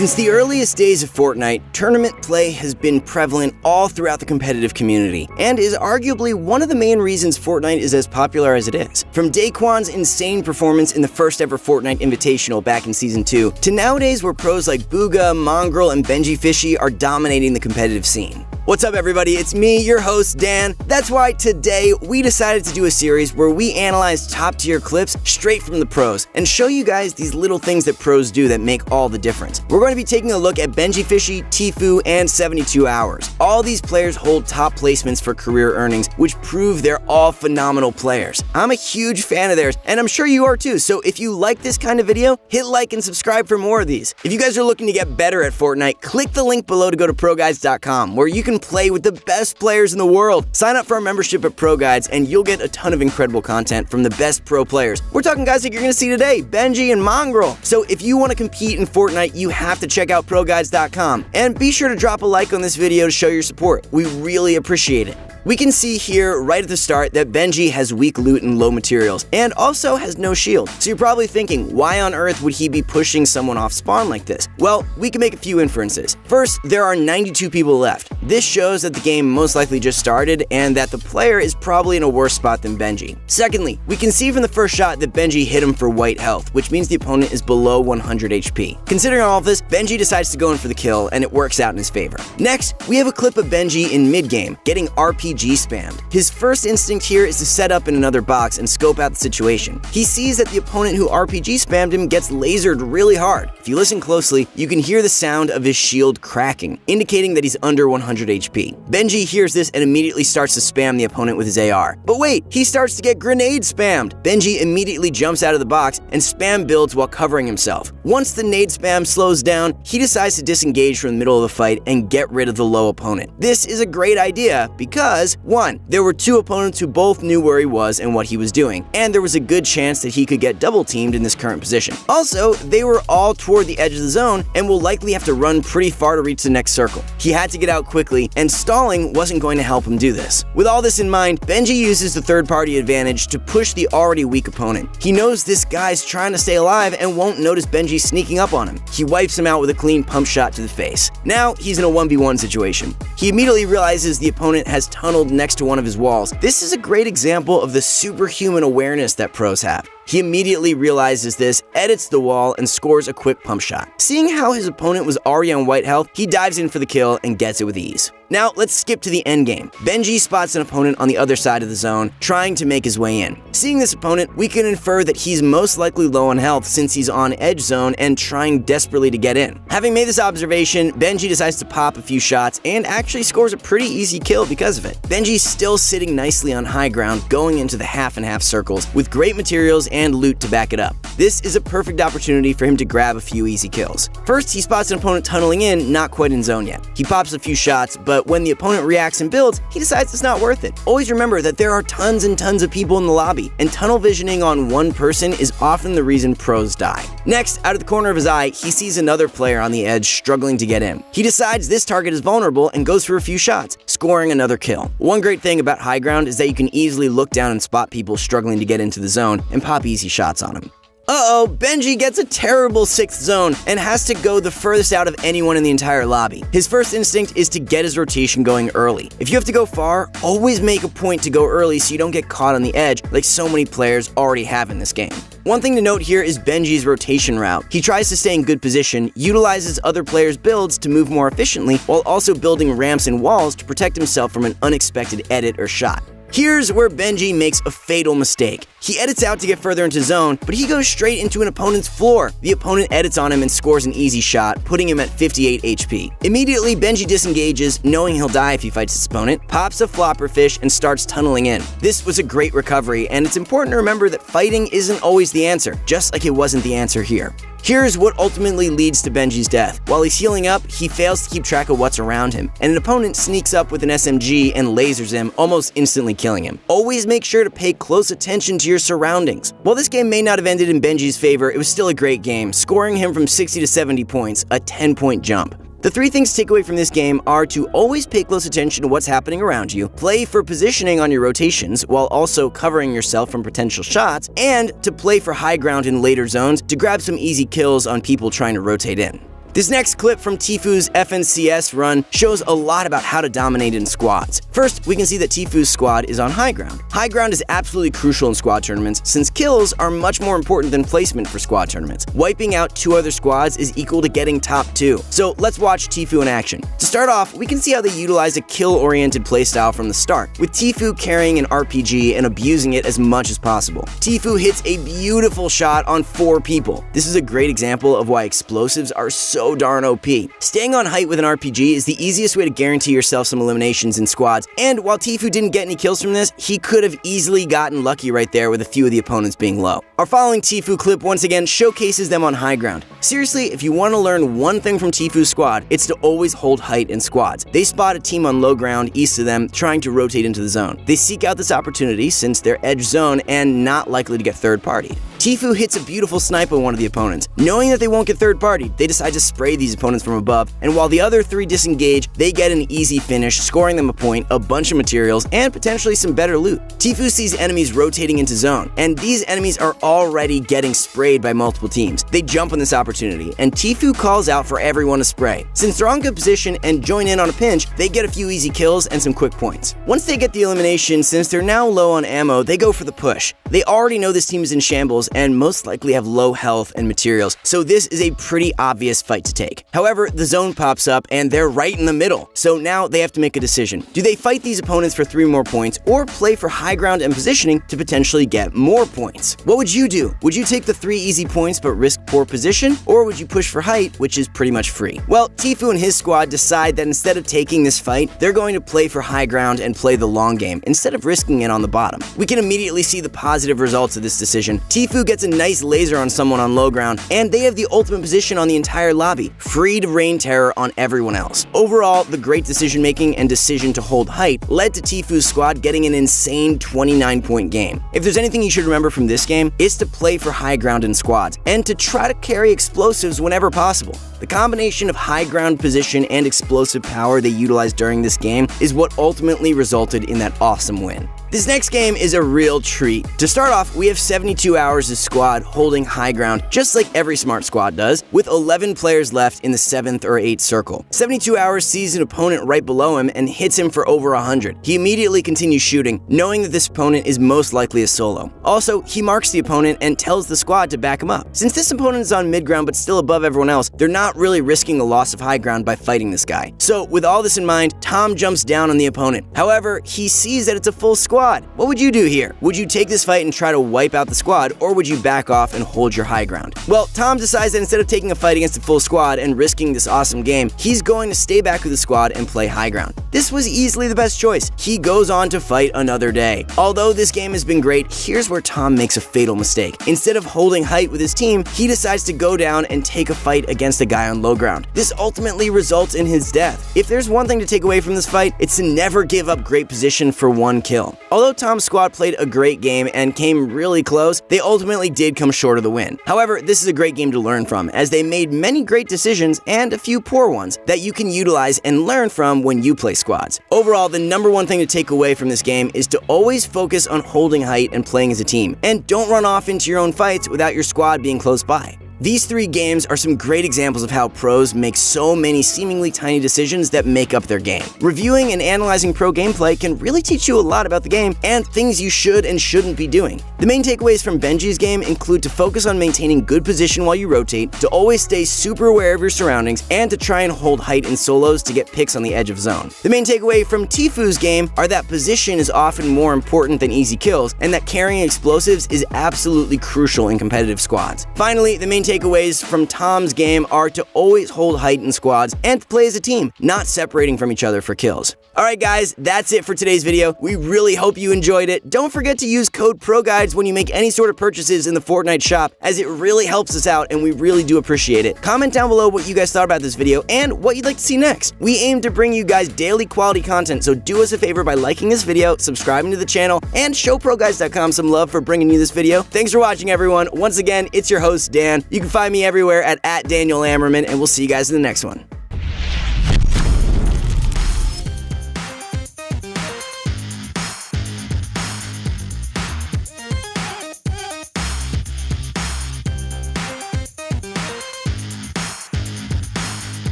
Since the earliest days of Fortnite, tournament play has been prevalent all throughout the competitive community, and is arguably one of the main reasons Fortnite is as popular as it is. From Daquan's insane performance in the first ever Fortnite Invitational back in Season 2, to nowadays where pros like Booga, Mongrel, and Benji Fishy are dominating the competitive scene. What's up everybody, it's me, your host Dan. That's why today we decided to do a series where we analyze top tier clips straight from the pros and show you guys these little things that pros do that make all the difference. We're going to be taking a look at Benji Fishy, Tfue, and 72 Hours. All these players hold top placements for career earnings, which prove they're all phenomenal players. I'm a huge fan of theirs, and I'm sure you are too, so if you like this kind of video, hit like and subscribe for more of these. If you guys are looking to get better at Fortnite, click the link below to go to ProGuides.com, where you can play with the best players in the world. Sign up for our membership at ProGuides and you'll get a ton of incredible content from the best pro players. We're talking guys like you're gonna see today, Benji and Mongrel. So if you want to compete in Fortnite, you have to check out ProGuides.com. And be sure to drop a like on this video to show your support. We really appreciate it. We can see here right at the start that Benji has weak loot and low materials, and also has no shield. So you're probably thinking, why on earth would he be pushing someone off spawn like this? Well, we can make a few inferences. First, there are 92 people left. This shows that the game most likely just started, and that the player is probably in a worse spot than Benji. Secondly, we can see from the first shot that Benji hit him for white health, which means the opponent is below 100 HP. Considering all of this, Benji decides to go in for the kill, and it works out in his favor. Next, we have a clip of Benji in mid-game, getting RPG spammed. His first instinct here is to set up in another box and scope out the situation. He sees that the opponent who RPG spammed him gets lasered really hard. If you listen closely, you can hear the sound of his shield cracking, indicating that he's under 100 HP. Benji hears this and immediately starts to spam the opponent with his AR. But wait, he starts to get grenade spammed. Benji immediately jumps out of the box and spam builds while covering himself. Once the nade spam slows down, he decides to disengage from the middle of the fight and get rid of the low opponent. This is a great idea because 1. There were 2 opponents who both knew where he was and what he was doing, and there was a good chance that he could get double teamed in this current position. Also, they were all toward the edge of the zone and will likely have to run pretty far to reach the next circle. He had to get out quickly, and stalling wasn't going to help him do this. With all this in mind, Benji uses the third-party advantage to push the already weak opponent. He knows this guy's trying to stay alive and won't notice Benji sneaking up on him. He wipes him out with a clean pump shot to the face. Now, he's in a 1v1 situation. He immediately realizes the opponent has tunneled next to one of his walls. This is a great example of the superhuman awareness that pros have. He immediately realizes this, edits the wall, and scores a quick pump shot. Seeing how his opponent was already on white health, he dives in for the kill and gets it with ease. Now, let's skip to the end game. Benji spots an opponent on the other side of the zone, trying to make his way in. Seeing this opponent, we can infer that he's most likely low on health since he's on edge zone and trying desperately to get in. Having made this observation, Benji decides to pop a few shots and actually scores a pretty easy kill because of it. Benji's still sitting nicely on high ground, going into the half and half circles with great materials and loot to back it up. This is a perfect opportunity for him to grab a few easy kills. First, he spots an opponent tunneling in, not quite in zone yet. He pops a few shots, but when the opponent reacts and builds, he decides it's not worth it. Always remember that there are tons and tons of people in the lobby, and tunnel visioning on one person is often the reason pros die. Next, out of the corner of his eye, he sees another player on the edge struggling to get in. He decides this target is vulnerable and goes for a few shots, scoring another kill. One great thing about high ground is that you can easily look down and spot people struggling to get into the zone and pop easy shots on them. Uh-oh, Benji gets a terrible 6th zone and has to go the furthest out of anyone in the entire lobby. His first instinct is to get his rotation going early. If you have to go far, always make a point to go early so you don't get caught on the edge like so many players already have in this game. One thing to note here is Benji's rotation route. He tries to stay in good position, utilizes other players' builds to move more efficiently, while also building ramps and walls to protect himself from an unexpected edit or shot. Here's where Benji makes a fatal mistake. He edits out to get further into zone, but he goes straight into an opponent's floor. The opponent edits on him and scores an easy shot, putting him at 58 HP. Immediately, Benji disengages, knowing he'll die if he fights his opponent, pops a flopper fish, and starts tunneling in. This was a great recovery, and it's important to remember that fighting isn't always the answer, just like it wasn't the answer here. Here's what ultimately leads to Benji's death. While he's healing up, he fails to keep track of what's around him, and an opponent sneaks up with an SMG and lasers him, almost instantly killing him. Always make sure to pay close attention to your surroundings. While this game may not have ended in Benji's favor, it was still a great game, scoring him from 60 to 70 points, a 10-point jump. The 3 things to take away from this game are to always pay close attention to what's happening around you, play for positioning on your rotations while also covering yourself from potential shots, and to play for high ground in later zones to grab some easy kills on people trying to rotate in. This next clip from Tfue's FNCS run shows a lot about how to dominate in squads. First, we can see that Tfue's squad is on high ground. High ground is absolutely crucial in squad tournaments since kills are much more important than placement for squad tournaments. Wiping out 2 other squads is equal to getting top 2. So let's watch Tfue in action. To start off, we can see how they utilize a kill-oriented playstyle from the start, with Tfue carrying an RPG and abusing it as much as possible. Tfue hits a beautiful shot on 4 people. This is a great example of why explosives are so darn OP. Staying on height with an RPG is the easiest way to guarantee yourself some eliminations in squads, and while Tfue didn't get any kills from this, he could have easily gotten lucky right there with a few of the opponents being low. Our following Tfue clip once again showcases them on high ground. Seriously, if you want to learn one thing from Tfue's squad, it's to always hold height in squads. They spot a team on low ground east of them trying to rotate into the zone. They seek out this opportunity since they're edge zone and not likely to get third-partied. Tfue hits a beautiful snipe on one of the opponents. Knowing that they won't get third-partied, they decide to spray these opponents from above, and while the other 3 disengage, they get an easy finish, scoring them a point, a bunch of materials, and potentially some better loot. Tfue sees enemies rotating into zone, and these enemies are already getting sprayed by multiple teams. They jump on this opportunity, and Tfue calls out for everyone to spray. Since they're on good position and join in on a pinch, they get a few easy kills and some quick points. Once they get the elimination, since they're now low on ammo, they go for the push. They already know this team is in shambles and most likely have low health and materials, so this is a pretty obvious fight to take. However, the zone pops up and they're right in the middle, so now they have to make a decision. Do they fight these opponents for 3 more points or play for high ground and positioning to potentially get more points? What would you do? Would you take the 3 easy points but risk poor position, or would you push for height, which is pretty much free? Well, Tfue and his squad decide that instead of taking this fight, they're going to play for high ground and play the long game instead of risking it on the bottom. We can immediately see the positive results of this decision. Tfue gets a nice laser on someone on low ground, and they have the ultimate position on the entire lobby, free to rain terror on everyone else. Overall, the great decision making and decision to hold height led to Tfue's squad getting an insane 29-point game. If there's anything you should remember from this game, it's to play for high ground in squads, and to try to carry explosives whenever possible. The combination of high ground position and explosive power they utilized during this game is what ultimately resulted in that awesome win. This next game is a real treat. To start off, we have 72 hours as squad holding high ground, just like every smart squad does, with 11 players left in the 7th or 8th circle. 72 hours sees an opponent right below him and hits him for over 100. He immediately continues shooting, knowing that this opponent is most likely a solo. Also, he marks the opponent and tells the squad to back him up. Since this opponent is on mid ground but still above everyone else, they're not really risking the loss of high ground by fighting this guy. So, with all this in mind, Tom jumps down on the opponent. However, he sees that it's a full squad. What would you do here? Would you take this fight and try to wipe out the squad, or would you back off and hold your high ground? Well, Tom decides that instead of taking a fight against a full squad and risking this awesome game, he's going to stay back with the squad and play high ground. This was easily the best choice. He goes on to fight another day. Although this game has been great, here's where Tom makes a fatal mistake. Instead of holding height with his team, he decides to go down and take a fight against a guy on low ground. This ultimately results in his death. If there's one thing to take away from this fight, it's to never give up great position for one kill. Although Tom's squad played a great game and came really close, they ultimately did come short of the win. However, this is a great game to learn from, as they made many great decisions and a few poor ones that you can utilize and learn from when you play squads. Overall, the number one thing to take away from this game is to always focus on holding height and playing as a team, and don't run off into your own fights without your squad being close by. These 3 games are some great examples of how pros make so many seemingly tiny decisions that make up their game. Reviewing and analyzing pro gameplay can really teach you a lot about the game and things you should and shouldn't be doing. The main takeaways from Benji's game include to focus on maintaining good position while you rotate, to always stay super aware of your surroundings, and to try and hold height in solos to get picks on the edge of zone. The main takeaway from Tfue's game are that position is often more important than easy kills, and that carrying explosives is absolutely crucial in competitive squads. Finally, the main takeaways from Tom's game are to always hold height in squads and to play as a team, not separating from each other for kills. Alright guys, that's it for today's video. We really hope you enjoyed it. Don't forget to use code PROGUIDES when you make any sort of purchases in the Fortnite shop, as it really helps us out and we really do appreciate it. Comment down below what you guys thought about this video and what you'd like to see next. We aim to bring you guys daily quality content, so do us a favor by liking this video, subscribing to the channel, and show ProGuides.com some love for bringing you this video. Thanks for watching, everyone. Once again, it's your host, Dan. You can find me everywhere at @DanielAmmerman, and we'll see you guys in the next one.